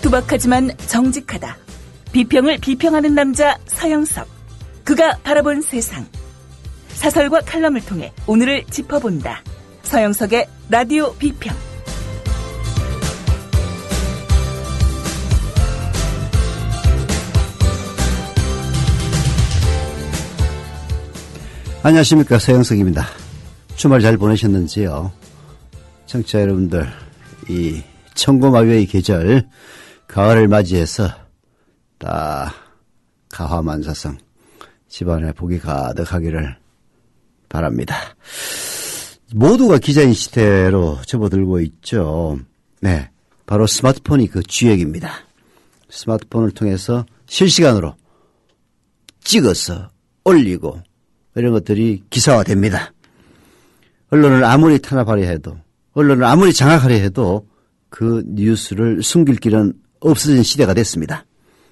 투박하지만 정직하다. 비평을 비평하는 남자 서영석. 그가 바라본 세상. 사설과 칼럼을 통해 오늘을 짚어본다. 서영석의 라디오 비평. 안녕하십니까, 서영석입니다. 주말 잘 보내셨는지요? 청취자 여러분들, 이 천고마비의 계절 가을을 맞이해서 다 가화만사성 집안에 복이 가득하기를 바랍니다. 모두가 기자인 시대로 접어들고 있죠. 네, 바로 스마트폰이 그 주역입니다. 스마트폰을 통해서 실시간으로 찍어서 올리고 이런 것들이 기사화됩니다. 언론을 아무리 탄압하려 해도, 언론을 아무리 장악하려 해도 그 뉴스를 숨길 길은 없어진 시대가 됐습니다.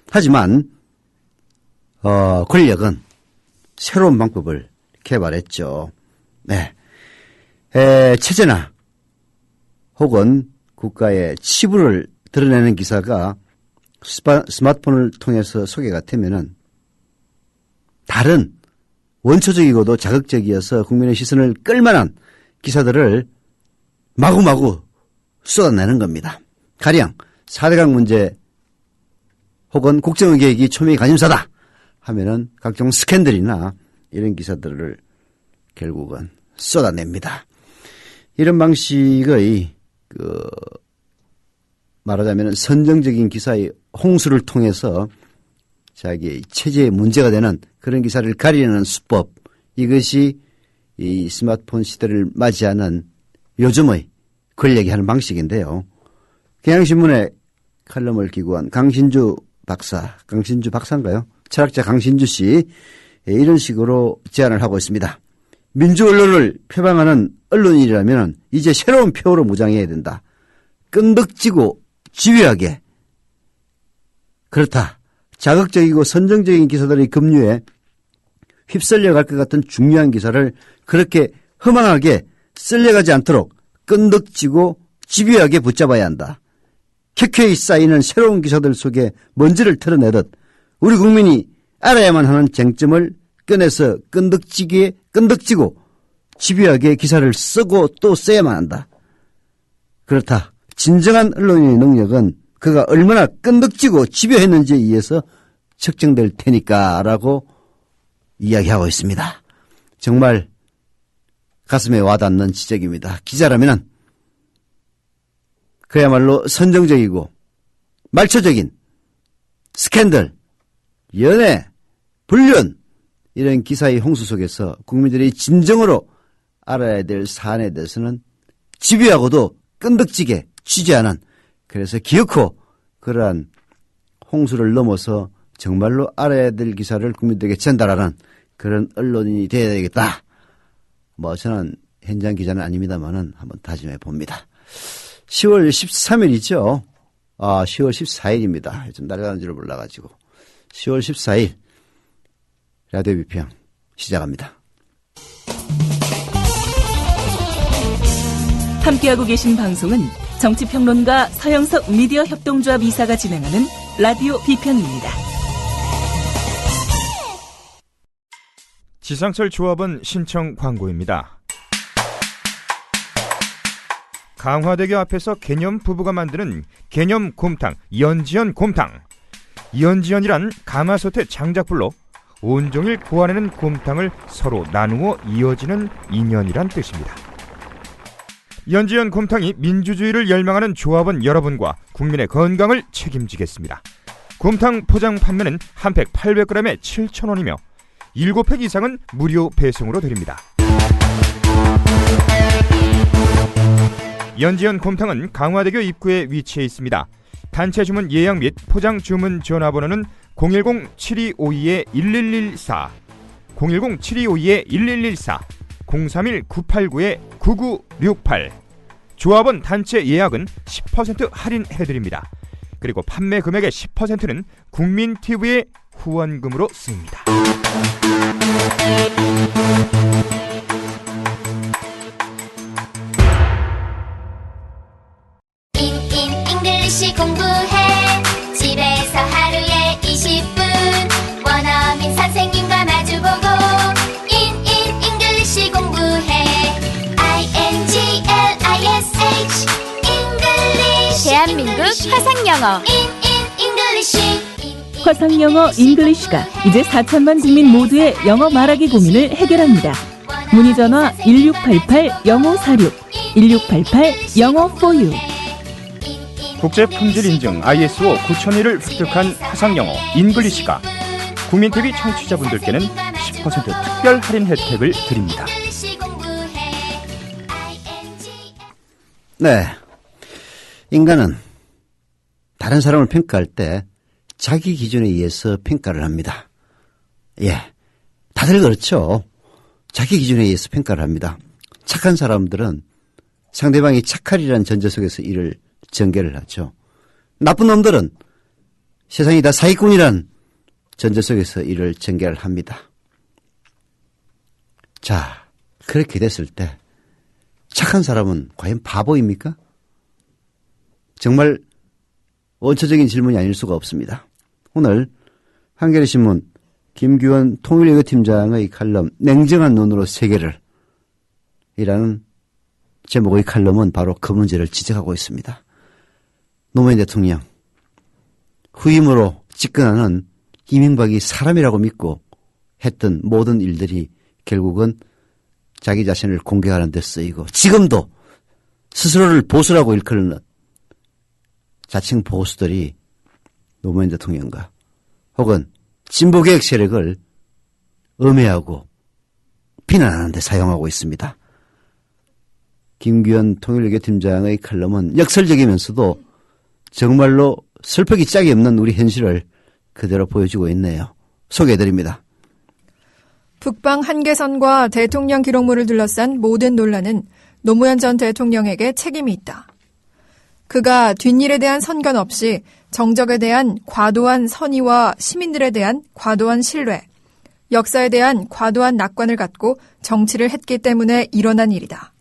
하지만 권력은 새로운 방법을 개발했죠. 네, 체제나 혹은 국가의 치부를 드러내는 기사가 스마트폰을 통해서 소개가 되면은 다른 원초적이고도 자극적이어서 국민의 시선을 끌만한 기사들을 마구마구 쏟아내는 겁니다. 가령 4대강 문제 혹은 국정의개혁이 초미의 관심사다 하면은 각종 스캔들이나 이런 기사들을 결국은 쏟아냅니다. 이런 방식의 말하자면 선정적인 기사의 홍수를 통해서 자기의 체제에 문제가 되는 그런 기사를 가리는 수법, 이것이 이 스마트폰 시대를 맞이하는 요즘의 권력이 하는 방식인데요. 경향신문에 칼럼을 기고한 강신주 박사인가요? 철학자 강신주 씨, 이런 식으로 제안을 하고 있습니다. 민주 언론을 표방하는 언론인이라면 이제 새로운 표어로 무장해야 된다. 끈덕지고 집요하게. 그렇다. 자극적이고 선정적인 기사들의 급류에 휩쓸려갈 것 같은 중요한 기사를 그렇게 허망하게 쓸려가지 않도록 끈덕지고 집요하게 붙잡아야 한다. 켜켜이 쌓이는 새로운 기사들 속에 먼지를 털어내듯 우리 국민이 알아야만 하는 쟁점을 꺼내서 끈덕지고 집요하게 기사를 쓰고 또 써야만 한다. 그렇다. 진정한 언론인의 능력은 그가 얼마나 끈덕지고 집요했는지에 의해서 측정될 테니까 라고 이야기하고 있습니다. 정말 가슴에 와닿는 지적입니다. 기자라면 그야말로 선정적이고 말초적인 스캔들, 연애, 불륜 이런 기사의 홍수 속에서 국민들이 진정으로 알아야 될 사안에 대해서는 집요하고도 끈덕지게 취재하는, 그래서 기어코 그러한 홍수를 넘어서 정말로 알아야 될 기사를 국민들에게 전달하는 그런 언론인이 되어야 되겠다. 저는 현장 기자는 아닙니다만은 한번 다짐해 봅니다. 10월 13일이죠. 10월 14일입니다. 요즘 날아가는 줄 몰라가지고. 10월 14일 라디오 비평 시작합니다. 함께하고 계신 방송은 정치평론가 서영석 미디어 협동조합 이사가 진행하는 라디오 비평입니다. 지상철 조합원 신청 광고입니다. 강화대교 앞에서 개념 부부가 만드는 개념 곰탕 연지연 곰탕. 연지연이란 가마솥의 장작불로 온종일 구워내는 곰탕을 서로 나누어 이어지는 인연이란 뜻입니다. 연지연 곰탕이 민주주의를 열망하는 조합원 여러분과 국민의 건강을 책임지겠습니다. 곰탕 포장 판매는 한 팩 800g에 7,000원이며 7팩 이상은 무료 배송으로 드립니다. 연지연 곰탕은 강화대교 입구에 위치해 있습니다. 단체 주문 예약 및 포장 주문 전화번호는 010-7252-1114, 010-7252-1114, 031-989-9968. 조합원 단체 예약은 10% 할인해드립니다. 그리고 판매 금액의 10%는 국민TV의 후원금으로 씁니다. 잉잉잉글리시 공부해 대한민국 화상영어 화상영어 잉글리시가 이제 4천만 국민 모두의 영어 말하기 고민을 해결합니다. 문의전화 1688-0546, 1688-영어4U. 국제 품질 인증 ISO 9001을 획득한 화상영어 잉글리시가 국민TV 청취자분들께는 10% 특별 할인 혜택을 드립니다. 네. 인간은 다른 사람을 평가할 때 자기 기준에 의해서 평가를 합니다. 예. 다들 그렇죠. 자기 기준에 의해서 평가를 합니다. 착한 사람들은 상대방이 착하리라는 전제 속에서 이를 전개를 하죠. 나쁜 놈들은 세상이 다 사기꾼이란 전제 속에서 이를 전개를 합니다. 자, 그렇게 됐을 때 착한 사람은 과연 바보입니까? 정말 원초적인 질문이 아닐 수가 없습니다. 오늘 한겨레신문 김규원 통일외교팀장의 칼럼 냉정한 눈으로 세계를 이라는 제목의 칼럼은 바로 그 문제를 지적하고 있습니다. 노무현 대통령 후임으로 집권하는 이명박이 사람이라고 믿고 했던 모든 일들이 결국은 자기 자신을 공격하는 데 쓰이고 지금도 스스로를 보수라고 일컫는 자칭 보수들이 노무현 대통령과 혹은 진보개혁 세력을 음해하고 비난하는 데 사용하고 있습니다. 김규현 통일외교팀장의 칼럼은 역설적이면서도 정말로 슬프기 짝이 없는 우리 현실을 그대로 보여주고 있네요. 소개해드립니다. 북방 한계선과 대통령 기록물을 둘러싼 모든 논란은 노무현 전 대통령에게 책임이 있다. 그가 뒷일에 대한 선견 없이 정적에 대한 과도한 선의와 시민들에 대한 과도한 신뢰, 역사에 대한 과도한 낙관을 갖고 정치를 했기 때문에 일어난 일이다.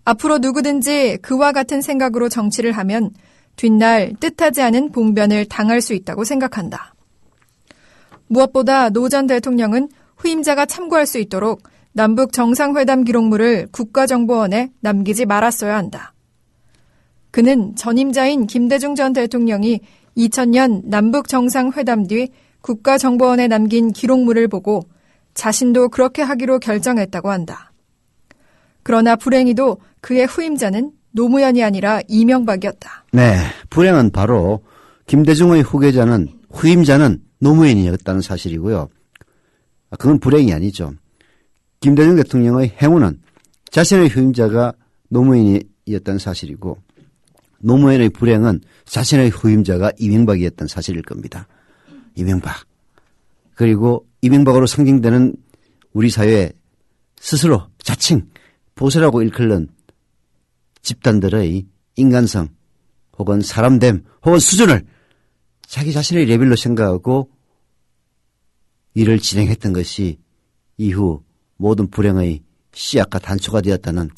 앞으로 누구든지 그와 같은 생각으로 정치를 하면 뒷날 뜻하지 않은 봉변을 당할 수 있다고 생각한다. 무엇보다 노 전 대통령은 후임자가 참고할 수 있도록 남북 정상회담 기록물을 국가정보원에 남기지 말았어야 한다. 그는 전임자인 김대중 전 대통령이 2000년 남북 정상회담 뒤 국가정보원에 남긴 기록물을 보고 자신도 그렇게 하기로 결정했다고 한다. 그러나 불행히도 그의 후임자는 노무현이 아니라 이명박이었다. 네, 불행은 바로 김대중의 후임자는 노무현이었다는 사실이고요. 그건 불행이 아니죠. 김대중 대통령의 행운은 자신의 후임자가 노무현이었다는 사실이고 노무현의 불행은 자신의 후임자가 이명박이었다는 사실일 겁니다. 이명박. 그리고 이명박으로 상징되는 우리 사회 스스로 자칭 보수라고 일컫는 집단들의 인간성 혹은 사람됨 혹은 수준을 자기 자신의 레벨로 생각하고 일을 진행했던 것이 이후 모든 불행의 씨앗과 단초가 되었다는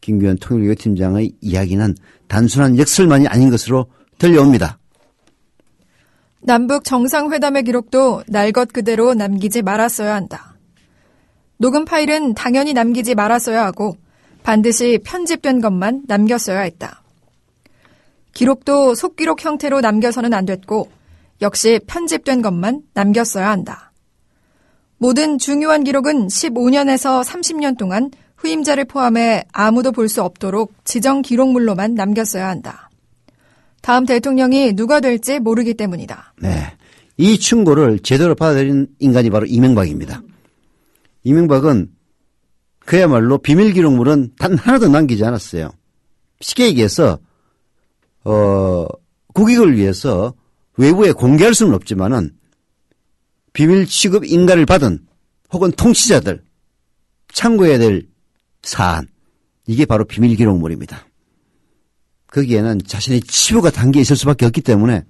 김규현 통일외교팀장의 이야기는 단순한 역설만이 아닌 것으로 들려옵니다. 남북 정상회담의 기록도 날 것 그대로 남기지 말았어야 한다. 녹음 파일은 당연히 남기지 말았어야 하고 반드시 편집된 것만 남겼어야 했다. 기록도 속기록 형태로 남겨서는 안 됐고 역시 편집된 것만 남겼어야 한다. 모든 중요한 기록은 15년에서 30년 동안 후임자를 포함해 아무도 볼 수 없도록 지정 기록물로만 남겼어야 한다. 다음 대통령이 누가 될지 모르기 때문이다. 네, 이 충고를 제대로 받아들인 인간이 바로 이명박입니다. 이명박은 그야말로 비밀 기록물은 단 하나도 남기지 않았어요. 쉽게 얘기해서 국익을 위해서 외부에 공개할 수는 없지만은 비밀 취급 인가를 받은 혹은 통치자들 참고해야 될 사안, 이게 바로 비밀 기록물입니다. 거기에는 자신의 치부가 담겨 있을 수밖에 없기 때문에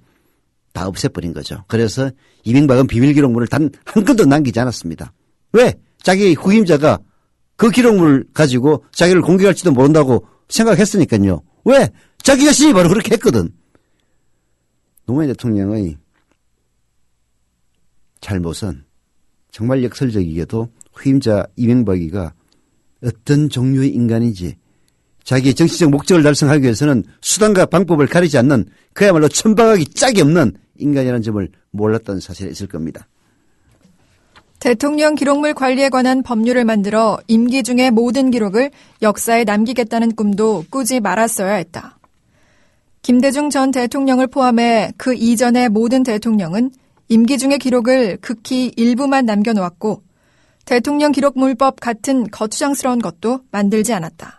다 없애버린 거죠. 그래서 이명박은 비밀 기록물을 단 한 건도 남기지 않았습니다. 왜? 자기 후임자가 그 기록물을 가지고 자기를 공격할지도 모른다고 생각했으니까요. 왜? 자기 자신이 바로 그렇게 했거든. 노무현 대통령의 잘못은 정말 역설적이게도 후임자 이명박이가 어떤 종류의 인간인지 자기의 정치적 목적을 달성하기 위해서는 수단과 방법을 가리지 않는 그야말로 천박하기 짝이 없는 인간이라는 점을 몰랐던 사실이 있을 겁니다. 대통령 기록물 관리에 관한 법률을 만들어 임기 중의 모든 기록을 역사에 남기겠다는 꿈도 꾸지 말았어야 했다. 김대중 전 대통령을 포함해 그 이전의 모든 대통령은 임기 중의 기록을 극히 일부만 남겨놓았고 대통령 기록물법 같은 거추장스러운 것도 만들지 않았다.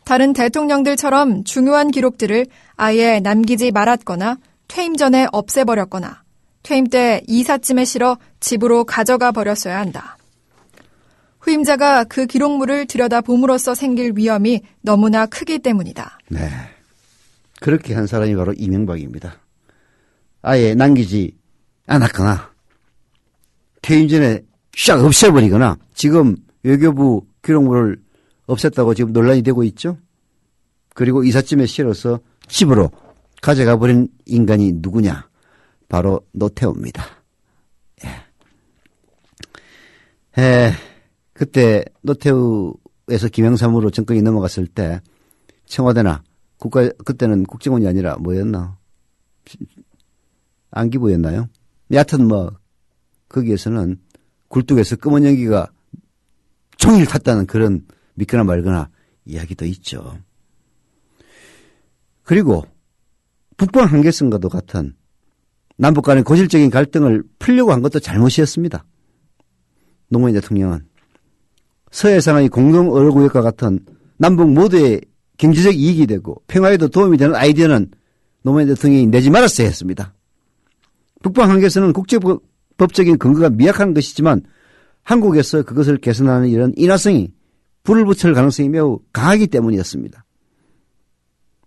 다른 대통령들처럼 중요한 기록들을 아예 남기지 말았거나 퇴임 전에 없애버렸거나 퇴임 때 이삿짐에 실어 집으로 가져가 버렸어야 한다. 후임자가 그 기록물을 들여다봄으로써 생길 위험이 너무나 크기 때문이다. 네, 그렇게 한 사람이 바로 이명박입니다. 아예 남기지 않았거나 퇴임 전에 샥 없애버리거나 지금 외교부 기록물을 없앴다고 지금 논란이 되고 있죠. 그리고 이삿짐에 실어서 집으로 가져가 버린 인간이 누구냐? 바로 노태우입니다. 그때 노태우에서 김영삼으로 정권이 넘어갔을 때 청와대나 그때는 국정원이 아니라 뭐였나? 안기부였나요? 여하튼 거기에서는 굴뚝에서 검은 연기가 총을 탔다는 그런 믿거나 말거나 이야기도 있죠. 그리고 북방 한계선과도 같은 남북 간의 고질적인 갈등을 풀려고 한 것도 잘못이었습니다. 노무현 대통령은 서해상의 공동 어뢰구역과 같은 남북 모두의 경제적 이익이 되고 평화에도 도움이 되는 아이디어는 노무현 대통령이 내지 말았어야 했습니다. 북방 한계선은 국제법적인 근거가 미약한 것이지만 한국에서 그것을 개선하는 이런 인화성이 불을 붙일 가능성이 매우 강하기 때문이었습니다.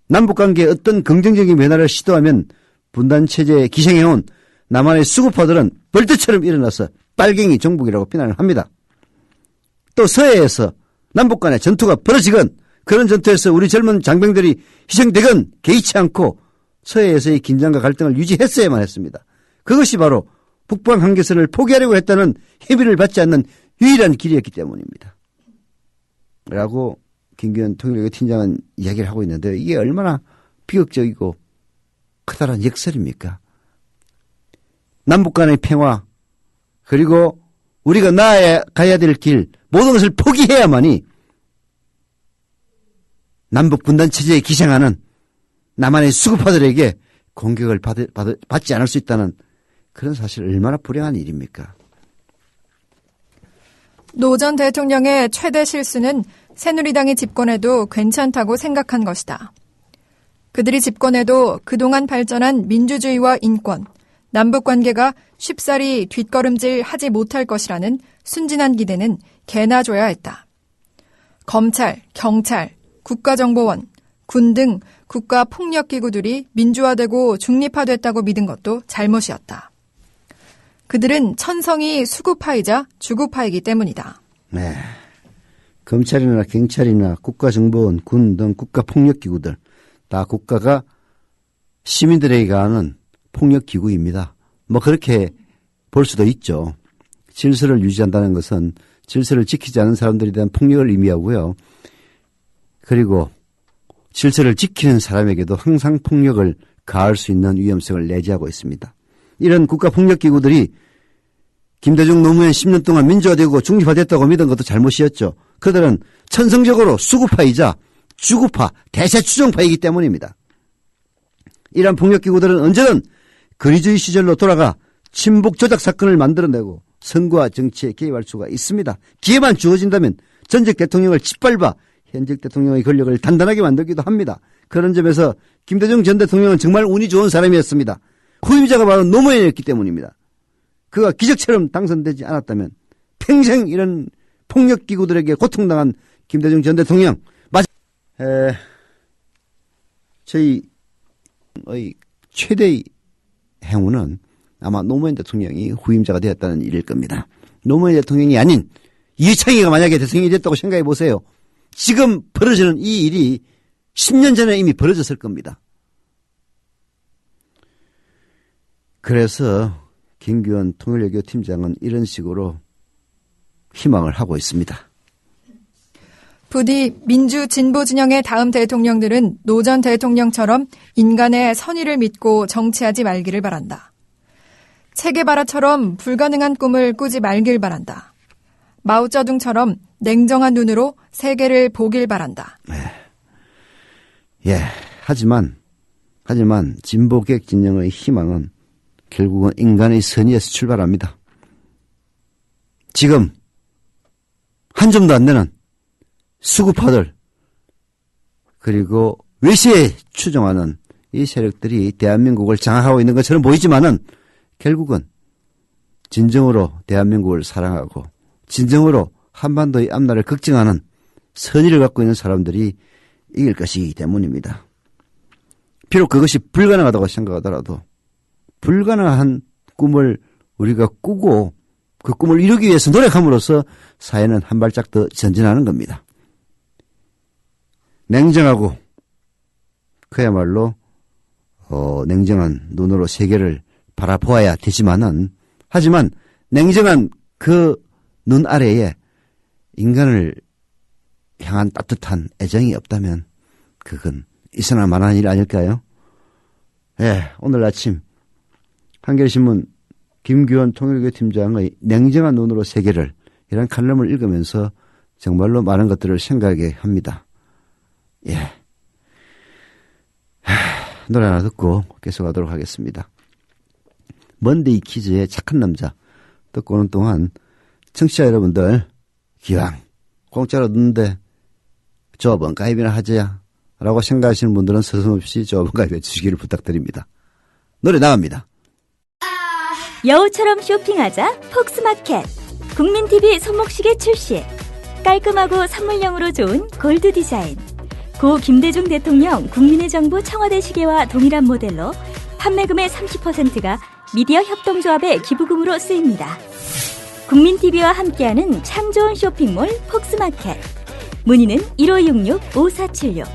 남북관계에 어떤 긍정적인 변화를 시도하면 분단체제에 기생해온 남한의 수구파들은 벌떼처럼 일어나서 빨갱이 종북이라고 비난을 합니다. 또 서해에서 남북 간의 전투가 벌어지건 그런 전투에서 우리 젊은 장병들이 희생되건 개의치 않고 서해에서의 긴장과 갈등을 유지했어야만 했습니다. 그것이 바로 북방 한계선을 포기하려고 했다는 협의를 받지 않는 유일한 길이었기 때문입니다. 라고 김기현 통일외교 팀장은 이야기를 하고 있는데요. 이게 얼마나 비극적이고 커다란 역설입니까? 남북 간의 평화 그리고 우리가 나아가야 될 길 모든 것을 포기해야만이 남북 분단체제에 기생하는 남한의 수구파들에게 공격을 받지 않을 수 있다는 그런 사실 얼마나 불행한 일입니까? 노 전 대통령의 최대 실수는 새누리당이 집권해도 괜찮다고 생각한 것이다. 그들이 집권해도 그동안 발전한 민주주의와 인권, 남북관계가 쉽사리 뒷걸음질 하지 못할 것이라는 순진한 기대는 개나 줘야 했다. 검찰, 경찰, 국가정보원, 군 등 국가폭력기구들이 민주화되고 중립화됐다고 믿은 것도 잘못이었다. 그들은 천성이 수구파이자 주구파이기 때문이다. 네, 검찰이나 경찰이나 국가정보원, 군 등 국가폭력기구들 다 국가가 시민들에게 가하는 폭력기구입니다. 그렇게 볼 수도 있죠. 질서를 유지한다는 것은 질서를 지키지 않은 사람들에 대한 폭력을 의미하고요. 그리고 질서를 지키는 사람에게도 항상 폭력을 가할 수 있는 위험성을 내재하고 있습니다. 이런 국가폭력기구들이 김대중 노무현 10년 동안 민주화되고 중립화됐다고 믿은 것도 잘못이었죠. 그들은 천성적으로 수구파이자 주구파, 대세추종파이기 때문입니다. 이러한 폭력기구들은 언제든 근위주의 시절로 돌아가 친북 조작 사건을 만들어내고 선거와 정치에 개입할 수가 있습니다. 기회만 주어진다면 전직 대통령을 짓밟아 현직 대통령의 권력을 단단하게 만들기도 합니다. 그런 점에서 김대중 전 대통령은 정말 운이 좋은 사람이었습니다. 후임자가 바로 노무현이었기 때문입니다. 그가 기적처럼 당선되지 않았다면 평생 이런 폭력기구들에게 고통당한 김대중 전 대통령 저희의 최대의 행운은 아마 노무현 대통령이 후임자가 되었다는 일일 겁니다. 노무현 대통령이 아닌 이회창이가 만약에 대통령이 됐다고 생각해 보세요. 지금 벌어지는 이 일이 10년 전에 이미 벌어졌을 겁니다. 그래서 김기현 통일외교 팀장은 이런 식으로 희망을 하고 있습니다. 부디 민주 진보 진영의 다음 대통령들은 노 전 대통령처럼 인간의 선의를 믿고 정치하지 말기를 바란다. 체게바라처럼 불가능한 꿈을 꾸지 말길 바란다. 마오쩌둥처럼 냉정한 눈으로 세계를 보길 바란다. 예, 하지만 진보개혁 진영의 희망은 결국은 인간의 선의에서 출발합니다. 지금 한 줌도 안 되는 수구파들 그리고 외세에 추종하는 이 세력들이 대한민국을 장악하고 있는 것처럼 보이지만은 결국은 진정으로 대한민국을 사랑하고 진정으로 한반도의 앞날을 걱정하는 선의를 갖고 있는 사람들이 이길 것이기 때문입니다. 비록 그것이 불가능하다고 생각하더라도 불가능한 꿈을 우리가 꾸고 그 꿈을 이루기 위해서 노력함으로써 사회는 한 발짝 더 전진하는 겁니다. 냉정하고 그야말로 냉정한 눈으로 세계를 바라보아야 되지만은 하지만 냉정한 그 눈 아래에 인간을 향한 따뜻한 애정이 없다면 그건 있어나 마나한 일 아닐까요? 예, 오늘 아침 한겨레신문 김규원 통일교팀장의 냉정한 눈으로 세계를 이런 칼럼을 읽으면서 정말로 많은 것들을 생각하게 합니다. 예. 노래 하나 듣고 계속하도록 하겠습니다. 먼데이 키즈의 착한 남자 듣고 오는 동안 청취자 여러분들 기왕 공짜로 듣는데 조합원 가입이나 하자 라고 생각하시는 분들은 서슴없이 조합원 가입해 주시기를 부탁드립니다. 노래 나갑니다. 여우처럼 쇼핑하자 폭스마켓. 국민TV 손목시계 출시. 깔끔하고 선물용으로 좋은 골드 디자인. 고 김대중 대통령 국민의 정부 청와대 시계와 동일한 모델로 판매금의 30%가 미디어 협동조합의 기부금으로 쓰입니다. 국민TV와 함께하는 참 좋은 쇼핑몰 폭스마켓. 문의는 1566-5476.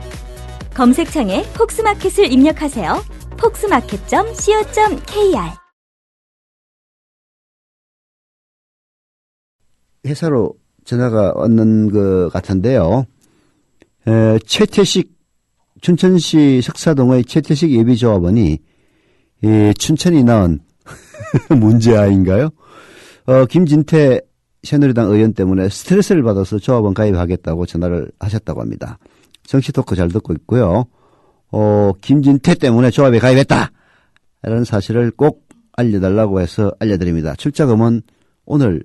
검색창에 폭스마켓을 입력하세요. 폭스마켓.co.kr. 회사로 전화가 왔는 것 같은데요. 최태식 춘천시 석사동의 최태식 예비조합원이 춘천이 낳은 문제아인가요? 김진태 새누리당 의원 때문에 스트레스를 받아서 조합원 가입하겠다고 전화를 하셨다고 합니다. 정치 토크 잘 듣고 있고요. 김진태 때문에 조합에 가입했다! 라는 사실을 꼭 알려달라고 해서 알려드립니다. 출자금은 오늘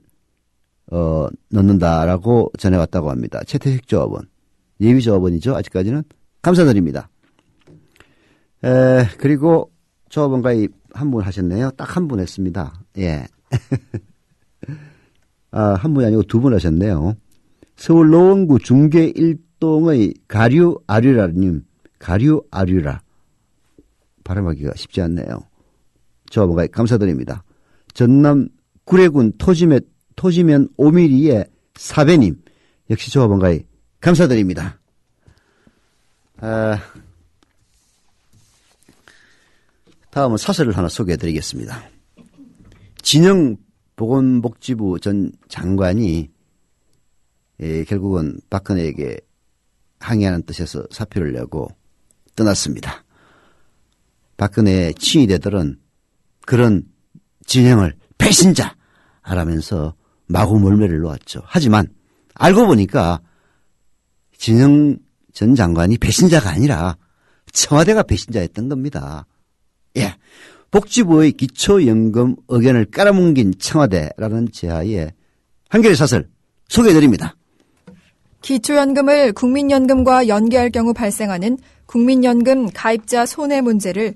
넣는다라고 전해왔다고 합니다. 최태식 조합원. 예비조합원이죠. 아직까지는. 감사드립니다. 그리고 조합원 가입 한 분 하셨네요. 딱 한 분 했습니다. 예. 한 분이 아니고 두 분 하셨네요. 서울 노원구 중계 1동의 가류아류라님. 가류아류라. 발음하기가 쉽지 않네요. 조합원 가입 감사드립니다. 전남 구례군 토지면 5mm의 사배님. 역시 조합원 가입 감사드립니다. 다음은 사설을 하나 소개해드리겠습니다. 진영보건복지부 전 장관이 결국은 박근혜에게 항의하는 뜻에서 사표를 내고 떠났습니다. 박근혜의 친위대들은 그런 진영을 배신자라면서 마구 몰매를 놓았죠. 하지만 알고 보니까 진영 전 장관이 배신자가 아니라 청와대가 배신자였던 겁니다. 예. 복지부의 기초연금 의견을 깔아뭉긴 청와대라는 제하에 한겨레 사설 소개해드립니다. 기초연금을 국민연금과 연계할 경우 발생하는 국민연금 가입자 손해 문제를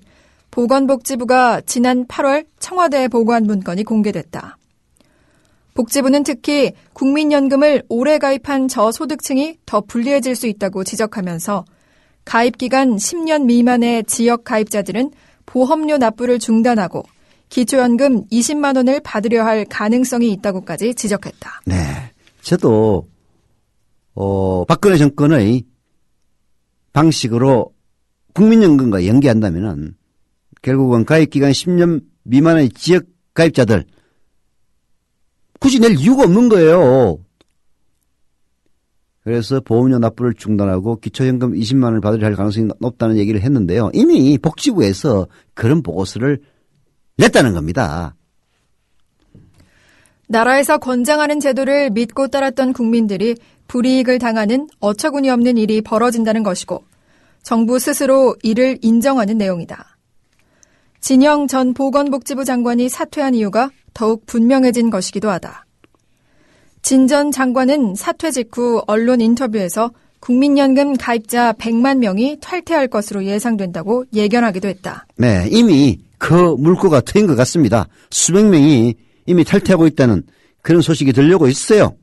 보건복지부가 지난 8월 청와대에 보고한 문건이 공개됐다. 복지부는 특히 국민연금을 오래 가입한 저소득층이 더 불리해질 수 있다고 지적하면서 가입기간 10년 미만의 지역 가입자들은 보험료 납부를 중단하고 기초연금 20만 원을 받으려 할 가능성이 있다고까지 지적했다. 네, 저도 박근혜 정권의 방식으로 국민연금과 연계한다면은 결국은 가입기간 10년 미만의 지역 가입자들 굳이 낼 이유가 없는 거예요. 그래서 보험료 납부를 중단하고 기초연금 20만 원을 받으려 할 가능성이 높다는 얘기를 했는데요. 이미 복지부에서 그런 보고서를 냈다는 겁니다. 나라에서 권장하는 제도를 믿고 따랐던 국민들이 불이익을 당하는 어처구니 없는 일이 벌어진다는 것이고 정부 스스로 이를 인정하는 내용이다. 진영 전 보건복지부 장관이 사퇴한 이유가 더욱 분명해진 것이기도 하다. 진 전 장관은 사퇴 직후 언론 인터뷰에서 국민연금 가입자 100만 명이 탈퇴할 것으로 예상된다고 예견하기도 했다. 네, 이미 그 물꼬가 트인 것 같습니다. 수백 명이 이미 탈퇴하고 있다는 그런 소식이 들려오고 있어요.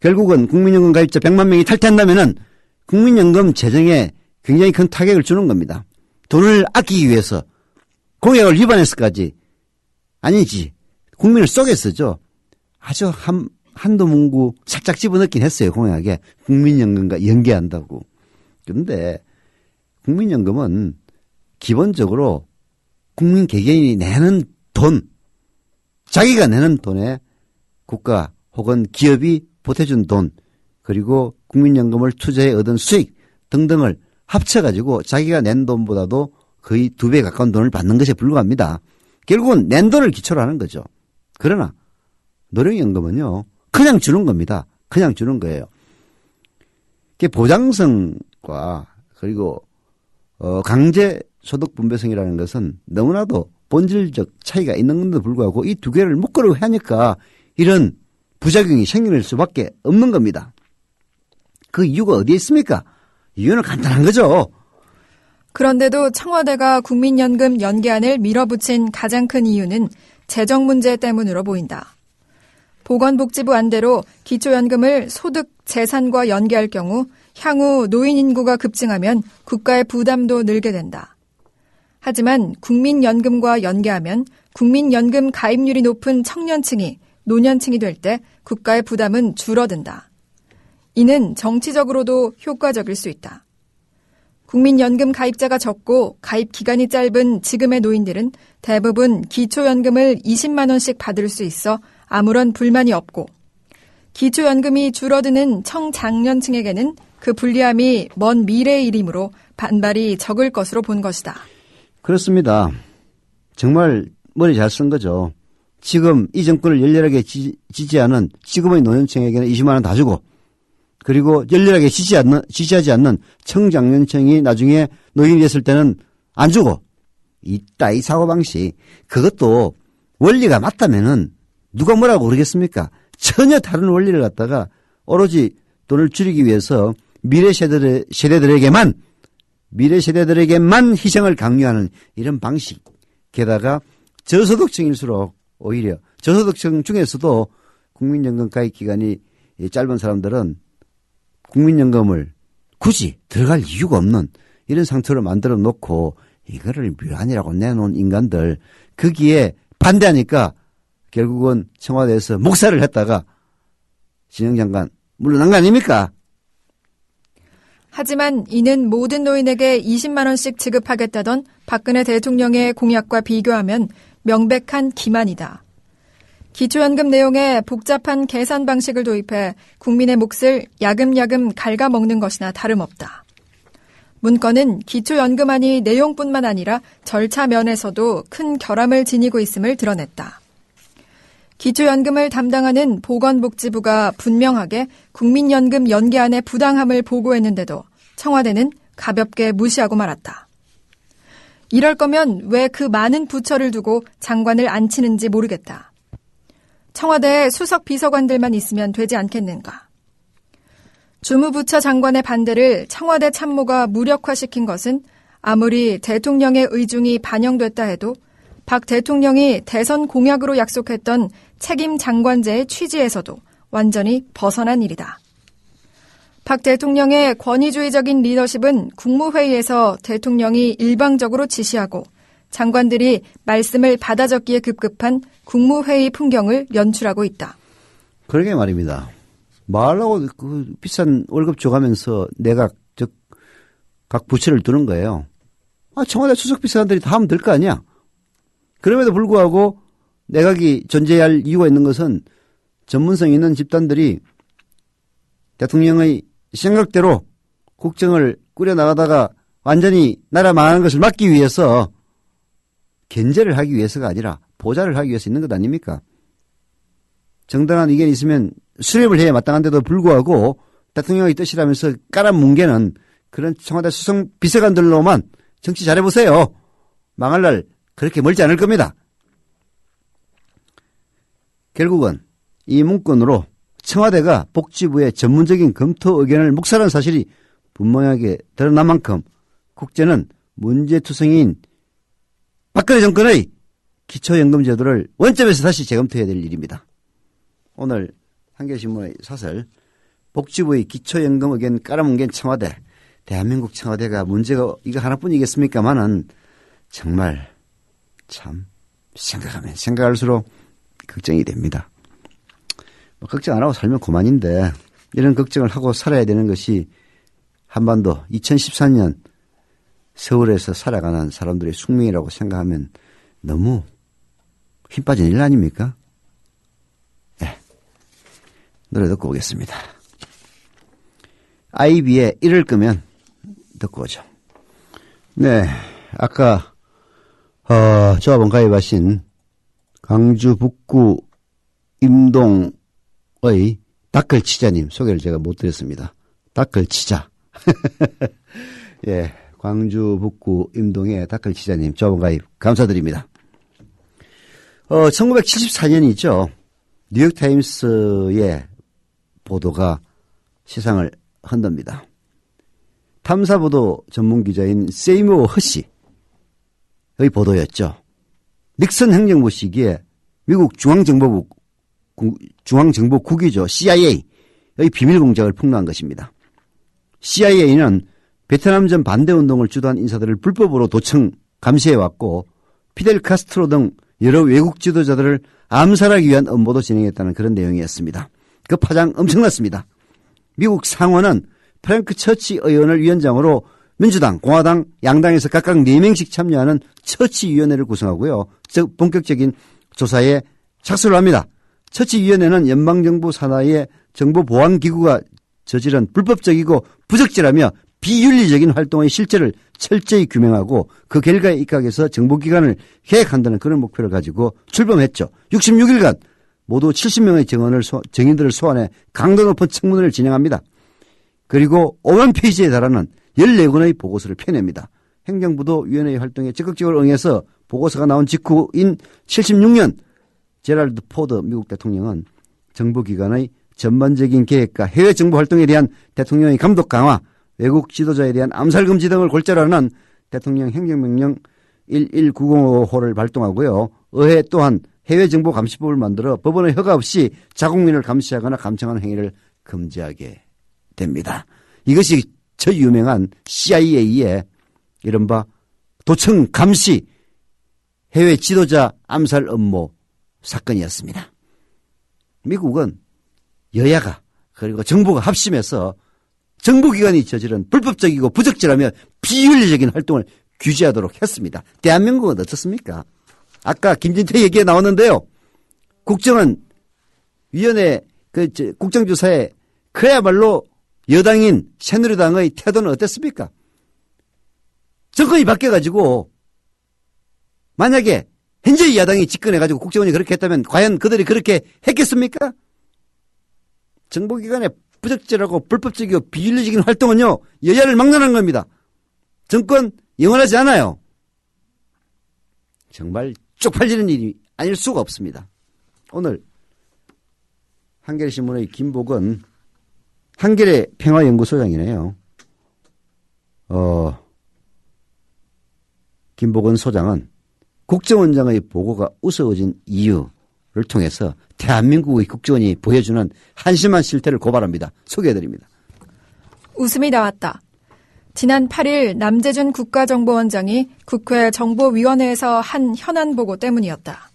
결국은 국민연금 가입자 100만 명이 탈퇴한다면은 국민연금 재정에 굉장히 큰 타격을 주는 겁니다. 돈을 아끼기 위해서 공약을 위반해서까지 아니지 국민을 속였었죠. 아주 한도 문구 살짝 집어넣긴 했어요. 공약에 국민연금과 연계한다고. 그런데 국민연금은 기본적으로 국민 개개인이 내는 돈, 자기가 내는 돈에 국가 혹은 기업이 보태준 돈, 그리고 국민연금을 투자해 얻은 수익 등등을 합쳐가지고 자기가 낸 돈보다도 거의 2배 가까운 돈을 받는 것에 불과합니다. 결국은 낸 돈을 기초로 하는 거죠. 그러나 노령연금은요, 그냥 주는 겁니다. 그냥 주는 거예요. 보장성과 그리고 강제소득분배성이라는 것은 너무나도 본질적 차이가 있는 건데도 불구하고 이 두 개를 묶으려고 하니까 이런 부작용이 생길 수밖에 없는 겁니다. 그 이유가 어디에 있습니까? 이유는 간단한 거죠. 그런데도 청와대가 국민연금 연계안을 밀어붙인 가장 큰 이유는 재정 문제 때문으로 보인다. 보건복지부 안대로 기초연금을 소득, 재산과 연계할 경우 향후 노인 인구가 급증하면 국가의 부담도 늘게 된다. 하지만 국민연금과 연계하면 국민연금 가입률이 높은 청년층이 노년층이 될 때 국가의 부담은 줄어든다. 이는 정치적으로도 효과적일 수 있다. 국민연금 가입자가 적고 가입 기간이 짧은 지금의 노인들은 대부분 기초연금을 20만 원씩 받을 수 있어 아무런 불만이 없고 기초연금이 줄어드는 청장년층에게는 그 불리함이 먼 미래의 일이므로 반발이 적을 것으로 본 것이다. 그렇습니다. 정말 머리 잘 쓴 거죠. 지금 이 정권을 열렬하게 지지하는 지금의 노년층에게는 20만 원 다 주고 그리고 열렬하게 지지하지 않는 청장년층이 나중에 노인이 됐을 때는 안 주고 이따 이 사고방식 그것도 원리가 맞다면은 누가 뭐라고 그러겠습니까? 전혀 다른 원리를 갖다가 오로지 돈을 줄이기 위해서 미래 세대들에게만 희생을 강요하는 이런 방식. 게다가 저소득층일수록 오히려 저소득층 중에서도 국민연금 가입 기간이 짧은 사람들은 국민연금을 굳이 들어갈 이유가 없는 이런 상태로 만들어 놓고 이거를 묘안이라고 내놓은 인간들 거기에 반대하니까 결국은 청와대에서 목사를 했다가 진영 장관 물러난 거 아닙니까? 하지만 이는 모든 노인에게 20만 원씩 지급하겠다던 박근혜 대통령의 공약과 비교하면 명백한 기만이다. 기초연금 내용에 복잡한 계산 방식을 도입해 국민의 몫을 야금야금 갉아먹는 것이나 다름없다. 문건은 기초연금안이 내용뿐만 아니라 절차 면에서도 큰 결함을 지니고 있음을 드러냈다. 기초연금을 담당하는 보건복지부가 분명하게 국민연금 연계안의 부당함을 보고했는데도 청와대는 가볍게 무시하고 말았다. 이럴 거면 왜 그 많은 부처를 두고 장관을 안 치는지 모르겠다. 청와대에 수석 비서관들만 있으면 되지 않겠는가. 주무부처 장관의 반대를 청와대 참모가 무력화시킨 것은 아무리 대통령의 의중이 반영됐다 해도 박 대통령이 대선 공약으로 약속했던 책임 장관제의 취지에서도 완전히 벗어난 일이다. 박 대통령의 권위주의적인 리더십은 국무회의에서 대통령이 일방적으로 지시하고 장관들이 말씀을 받아 적기에 급급한 국무회의 풍경을 연출하고 있다. 그러게 말입니다. 말하고 그 비싼 월급 줘가면서 내각 즉 각 부처를 두는 거예요. 청와대 수석 비서관들이 다 하면 될 거 아니야. 그럼에도 불구하고 내각이 존재할 이유가 있는 것은 전문성 있는 집단들이 대통령의 생각대로 국정을 꾸려나가다가 완전히 나라 망하는 것을 막기 위해서 견제를 하기 위해서가 아니라 보좌를 하기 위해서 있는 것 아닙니까? 정당한 의견이 있으면 수렴을 해야 마땅한데도 불구하고 대통령의 뜻이라면서 깔아뭉개는 그런 청와대 수석 비서관들로만 정치 잘해보세요. 망할 날 그렇게 멀지 않을 겁니다. 결국은 이 문건으로 청와대가 복지부의 전문적인 검토 의견을 묵살한 사실이 분명하게 드러난 만큼 국제는 문제투성이인 박근혜 정권의 기초연금 제도를 원점에서 다시 재검토해야 될 일입니다. 오늘 한겨레신문의 사설 복지부의 기초연금 의견 깔아뭉갠 청와대, 대한민국 청와대가 문제가 이거 하나뿐이겠습니까마는 정말 참 생각하면 생각할수록 걱정이 됩니다. 걱정 안 하고 살면 그만인데 이런 걱정을 하고 살아야 되는 것이 한반도 2014년 서울에서 살아가는 사람들의 숙명이라고 생각하면 너무 힘 빠진 일 아닙니까? 네. 노래 듣고 오겠습니다. 아이비의 이럴 거면 듣고 오죠. 네. 아까 조합원 가입하신 광주 북구 임동의 다클치자님 소개를 제가 못 드렸습니다. 다클치자. 예, 광주 북구 임동의 다클치자님 조합원 가입 감사드립니다. 1974년이죠. 뉴욕타임스의 보도가 시상을 흔듭니다. 탐사보도 전문기자인 세이머 허씨의 보도였죠. 닉슨 행정부 시기에 미국 중앙정보국이죠. CIA의 비밀공작을 폭로한 것입니다. CIA는 베트남전 반대운동을 주도한 인사들을 불법으로 도청 감시해왔고 피델 카스트로 등 여러 외국 지도자들을 암살하기 위한 업무도 진행했다는 그런 내용이었습니다. 그 파장 엄청났습니다. 미국 상원은 프랭크 처치 의원을 위원장으로 민주당, 공화당, 양당에서 각각 4명씩 참여하는 처치위원회를 구성하고요. 즉 본격적인 조사에 착수를 합니다. 처치위원회는 연방정부 산하의 정보보안기구가 저지른 불법적이고 부적절하며 비윤리적인 활동의 실체를 철저히 규명하고 그 결과에 입각해서 정보기관을 개혁한다는 그런 목표를 가지고 출범했죠. 66일간 모두 70명의 정인들을 소환해 강도 높은 청문회를 진행합니다. 그리고 5만 페이지에 달하는 14권의 보고서를 펴냅니다. 행정부도 위원회의 활동에 적극적으로 응해서 보고서가 나온 직후인 76년 제랄드 포드 미국 대통령은 정부기관의 전반적인 계획과 해외 정보 활동에 대한 대통령의 감독 강화, 외국 지도자에 대한 암살 금지 등을 골자로 하는 대통령 행정명령 11905호를 발동하고요. 의회 또한 해외 정보 감시법을 만들어 법원의 허가 없이 자국민을 감시하거나 감청하는 행위를 금지하게 됩니다. 이것이 저 유명한 CIA의 이른바 도청 감시 해외 지도자 암살 업무 사건이었습니다. 미국은 여야가 그리고 정부가 합심해서 정부기관이 저지른 불법적이고 부적절하며 비윤리적인 활동을 규제하도록 했습니다. 대한민국은 어떻습니까? 아까 김진태 얘기가 나왔는데요. 국정원 위원회 국정조사에 그야말로 여당인 새누리당의 태도는 어땠습니까? 정권이 바뀌어가지고 만약에 현재 야당이 집권해가지고 국정원이 그렇게 했다면 과연 그들이 그렇게 했겠습니까? 정보기관의 부적절하고 불법적이고 비윤리적인 활동은요. 여야를 막론하는 겁니다. 정권 영원하지 않아요. 정말 쪽팔리는 일이 아닐 수가 없습니다. 오늘 한겨레신문의 김복은 한겨레 평화연구소장이네요. 김복은 소장은 국정원장의 보고가 우스워진 이유를 통해서 대한민국의 국정원이 보여주는 한심한 실태를 고발합니다. 소개해드립니다. 웃음이 나왔다. 지난 8일 남재준 국가정보원장이 국회 정보위원회에서 한 현안 보고 때문이었다.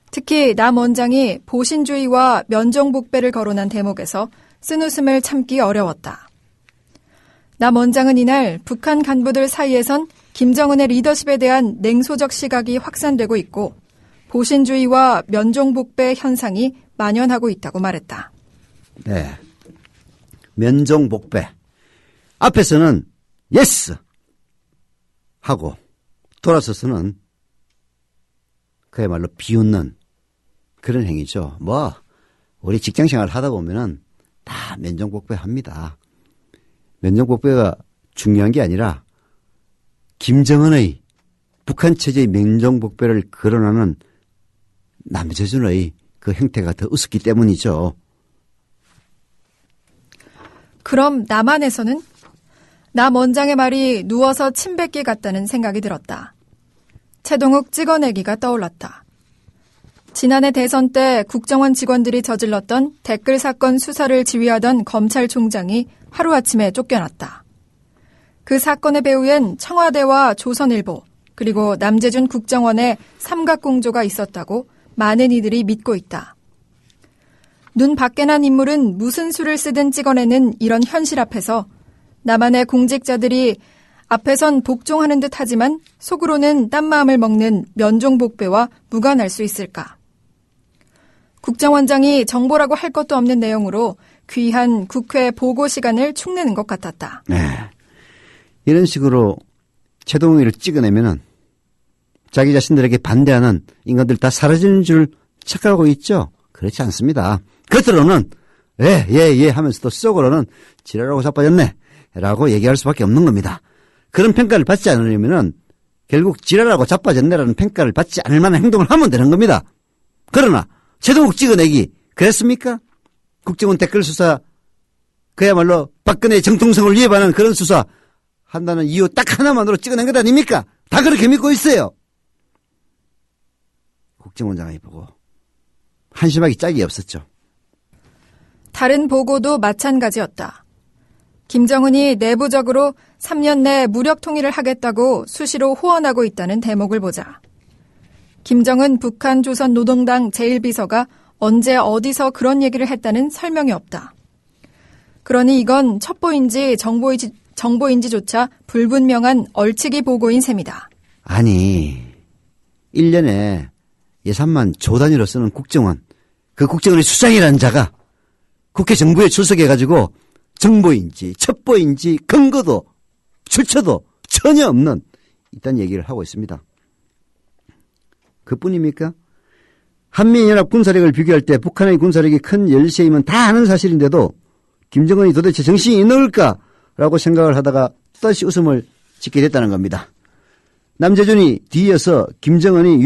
특히 남 원장이 보신주의와 면종복배를 거론한 대목에서 쓴웃음을 참기 어려웠다. 남 원장은 이날 북한 간부들 사이에선 김정은의 리더십에 대한 냉소적 시각이 확산되고 있고 보신주의와 면종복배 현상이 만연하고 있다고 말했다. 네. 면종복배. 앞에서는 예스 하고 돌아서서는 그야말로 비웃는 그런 행위죠. 뭐 우리 직장생활 하다 보면은 다 면종복배 합니다. 면종복배가 중요한 게 아니라 김정은의 북한 체제의 면종복배를 거론하는 남재준의 그 형태가 더 우습기 때문이죠. 그럼 남한에서는? 남 원장의 말이 누워서 침 뱉기 같다는 생각이 들었다. 최동욱 찍어내기가 떠올랐다. 지난해 대선 때 국정원 직원들이 저질렀던 댓글 사건 수사를 지휘하던 검찰총장이 하루아침에 쫓겨났다. 그 사건의 배후엔 청와대와 조선일보 그리고 남재준 국정원의 삼각공조가 있었다고 많은 이들이 믿고 있다. 눈 밖에 난 인물은 무슨 수를 쓰든 찍어내는 이런 현실 앞에서 남한의 공직자들이 앞에선 복종하는 듯 하지만 속으로는 딴 마음을 먹는 면종복배와 무관할 수 있을까? 국정원장이 정보라고 할 것도 없는 내용으로 귀한 국회 보고 시간을 축내는 것 같았다. 네. 이런 식으로 최동욱이를 찍어내면은 자기 자신들에게 반대하는 인간들 다 사라지는 줄 착각하고 있죠? 그렇지 않습니다. 겉으로는 예 하면서도 속으로는 지랄하고 자빠졌네 라고 얘기할 수밖에 없는 겁니다. 그런 평가를 받지 않으려면은 결국 지랄하고 자빠졌네라는 평가를 받지 않을 만한 행동을 하면 되는 겁니다. 그러나 최동욱 찍어내기 그랬습니까? 국정원 댓글 수사 그야말로 박근혜의 정통성을 위협하는 그런 수사 한다는 이유 딱 하나만으로 찍어낸 것 아닙니까? 다 그렇게 믿고 있어요. 국정원장이 보고 한심하기 짝이 없었죠. 다른 보고도 마찬가지였다. 김정은이 내부적으로 3년 내 무력 통일을 하겠다고 수시로 호언하고 있다는 대목을 보자. 김정은 북한 조선 노동당 제1비서가 언제 어디서 그런 얘기를 했다는 설명이 없다. 그러니 이건 첩보인지 정보인지조차 불분명한 얼치기 보고인 셈이다. 아니 1년에 예산만 조 단위로 쓰는 국정원, 그 국정원의 수장이라는 자가 국회 정부에 출석해가지고 정보인지 첩보인지 근거도 출처도 전혀 없는 이딴 얘기를 하고 있습니다. 그뿐입니까? 한미연합 군사력을 비교할 때 북한의 군사력이 큰 열세임은 다 아는 사실인데도 김정은이 도대체 정신이 있는 걸까라고 생각을 하다가 또다시 웃음을 짓게 됐다는 겁니다. 남재준이 뒤이어서 김정은이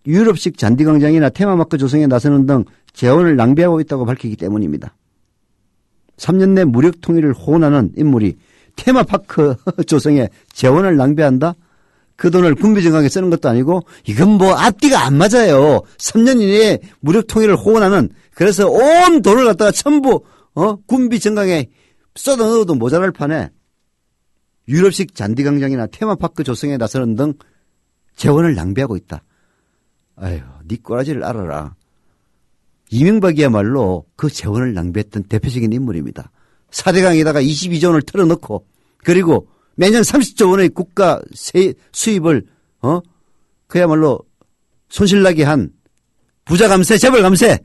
유럽식 잔디광장이나 테마마크 조성에 나서는 등 재원을 낭비하고 있다고 밝히기 때문입니다. 3년 내 무력 통일을 호언하는 인물이 테마파크 조성에 재원을 낭비한다? 그 돈을 군비 정강에 쓰는 것도 아니고 이건 뭐 앞뒤가 안 맞아요. 3년 이내에 무력 통일을 호언하는 그래서 온 돈을 갖다가 전부 군비 정강에 쏟아 넣어도 모자랄 판에 유럽식 잔디광장이나 테마파크 조성에 나서는 등 재원을 낭비하고 있다. 아유, 네 꼬라지를 알아라. 이명박이야말로 그 재원을 낭비했던 대표적인 인물입니다. 4대강에다가 22조 원을 털어넣고 그리고 매년 30조 원의 국가 수입을 그야말로 손실나게 한 부자 감세, 재벌 감세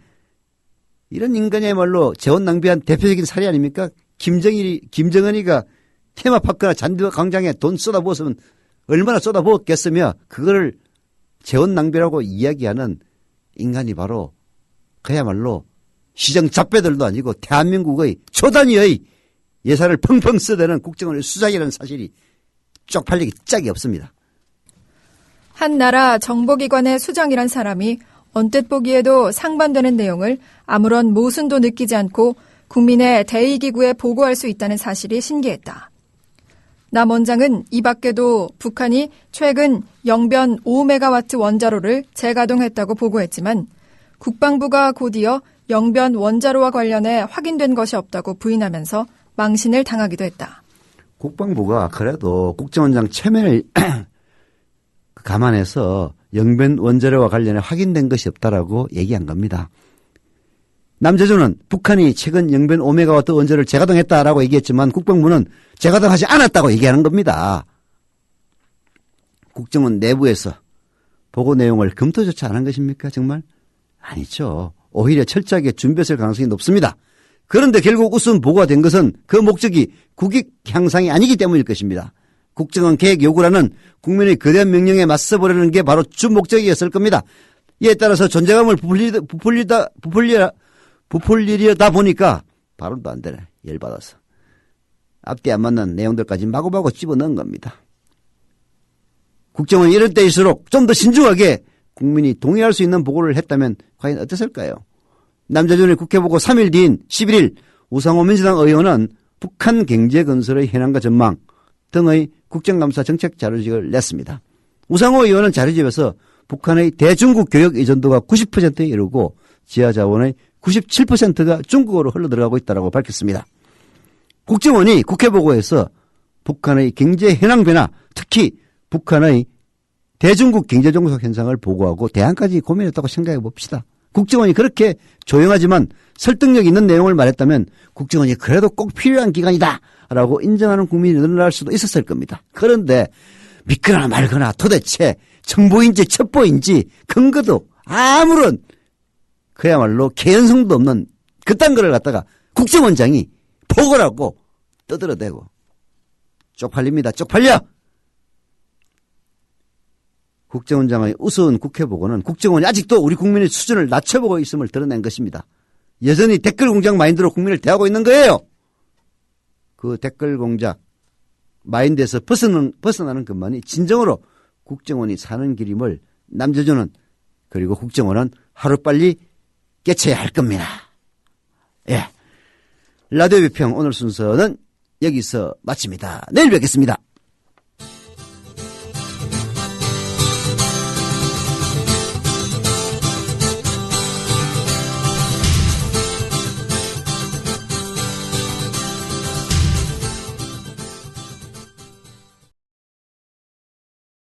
이런 인간이야말로 재원 낭비한 대표적인 사례 아닙니까? 김정은이가 테마파크나 잔디광장에 돈 쏟아부었으면 얼마나 쏟아부었겠으며 그거를 재원 낭비라고 이야기하는 인간이 바로 그야말로 시정 잡배들도 아니고 대한민국의 초단위의 예산을 펑펑 쓰대는 국정원의 수장이라는 사실이 쪽팔리기 짝이 없습니다. 한 나라 정보기관의 수장이란 사람이 언뜻 보기에도 상반되는 내용을 아무런 모순도 느끼지 않고 국민의 대의기구에 보고할 수 있다는 사실이 신기했다. 남 원장은 이 밖에도 북한이 최근 영변 5메가와트 원자로를 재가동했다고 보고했지만 국방부가 곧이어 영변 원자로와 관련해 확인된 것이 없다고 부인하면서 망신을 당하기도 했다. 국방부가 그래도 국정원장 체면을 감안해서 영변 원자로와 관련해 확인된 것이 없다라고 얘기한 겁니다. 남재준은 북한이 최근 영변 5메가와트 원자로를 재가동했다라고 얘기했지만 국방부는 재가동하지 않았다고 얘기하는 겁니다. 국정원 내부에서 보고 내용을 검토조차 안 한 것입니까 정말? 아니죠. 오히려 철저하게 준비했을 가능성이 높습니다. 그런데 결국 우선 보고가 된 것은 그 목적이 국익 향상이 아니기 때문일 것입니다. 국정원 개혁 요구라는 국민의 거대한 명령에 맞서보려는 게 바로 주 목적이었을 겁니다. 이에 따라서 존재감을 부풀리려다 보니까 발언도 안 되네. 열받아서. 앞뒤 안 맞는 내용들까지 마구마구 집어넣은 겁니다. 국정원이 이럴 때일수록 좀 더 신중하게 국민이 동의할 수 있는 보고를 했다면 과연 어땠을까요? 남자준의 국회보고 3일 뒤인 11일 우상호 민주당 의원은 북한 경제건설의 현황과 전망 등의 국정감사 정책 자료집을 냈습니다. 우상호 의원은 자료집에서 북한의 대중국 교역 의존도가 90%에 이르고 지하자원의 97%가 중국으로 흘러들어가고 있다고 밝혔습니다. 국정원이 국회보고에서 북한의 경제 현황 변화, 특히 북한의 대중국 경제종속 현상을 보고하고 대안까지 고민했다고 생각해 봅시다. 국정원이 그렇게 조용하지만 설득력 있는 내용을 말했다면 국정원이 그래도 꼭 필요한 기관이다 라고 인정하는 국민이 늘어날 수도 있었을 겁니다. 그런데 믿거나 말거나 도대체 정보인지 첩보인지 근거도 아무런 그야말로 개연성도 없는 그딴 거를 갖다가 국정원장이 보고라고 떠들어대고 쪽팔립니다. 쪽팔려! 국정원장의 우스운 국회보고는 국정원이 아직도 우리 국민의 수준을 낮춰보고 있음을 드러낸 것입니다. 여전히 댓글 공작 마인드로 국민을 대하고 있는 거예요. 그 댓글 공작 마인드에서 벗어나는 것만이 진정으로 국정원이 사는 길임을 남자주는 그리고 국정원은 하루빨리 깨쳐야 할 겁니다. 예. 라디오 비평 오늘 순서는 여기서 마칩니다. 내일 뵙겠습니다.